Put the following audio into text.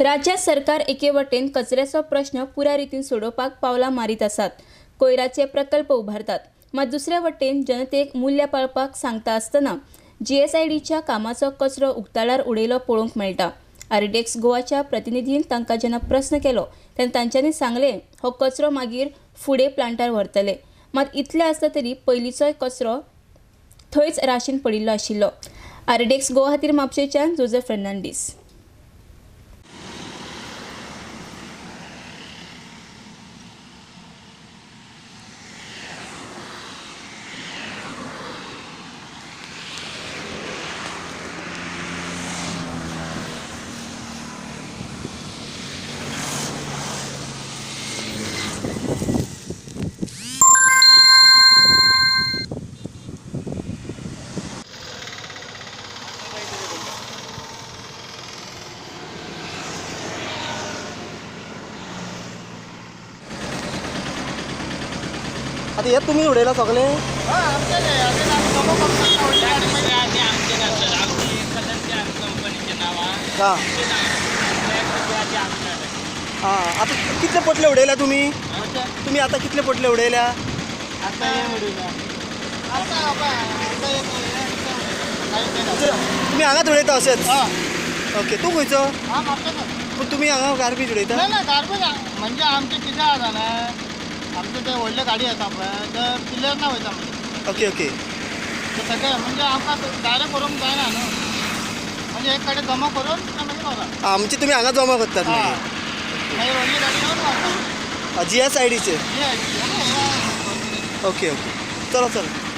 राज्यात सरकार एके वटेन कचऱ्याचो प्रश्न पुऱ्या रितीन सोडोवपाक पावलां मारीत आसात, कोयराचे प्रकल्प उभारतात, मात दुसऱ्या वटेन जनतेक मूल्य पाळपाक सांगता आसतना जीएसआयडीच्या कामाचो कचरो उक्ताडार उडयलो पळोवंक मेळटा। आरडेक्स गोवाच्या प्रतिनिधीन तांकां जेन्ना प्रश्न केलो तेन्ना तांच्यांनी सांगले हो कचरो मागीर फुडें प्लांटार व्हरतले, मात इतलें आसता तरी पयलींचोय कचरो थंयच राशीन पडिल्लो आशिल्लो। आरडेक्स गोवा खातीर म्हापशेच्यान जोझफ फर्नांडीस। आता हे तुम्ही उडयला सगळे आता कितले पोटले उडयल्या तुम्ही आता कितले पोटले उडयल्या? तुम्ही हांगाच उडयता अशेंच? ओके, तू खंयचो? पूण तुम्ही हांगा गार्बेज उडयता? गार्बेज म्हणजे आमचे कितें जाता ना, आमचे ते व्हडले गाडी येता पळय तर पिल्लर ना वयता म्हणजे। ओके ओके, सगळे म्हणजे आमकां डायरेक्ट करूंक जायना न्हू, म्हणजे एक कडेन जमा करून मागीर व्हरप। म्हणजे तुम्ही हांगा जमा करतात मागीर व्हडली गाडी येवन व्हरता जीएसआयडीचे? हे ओके ओके, चलो चलो।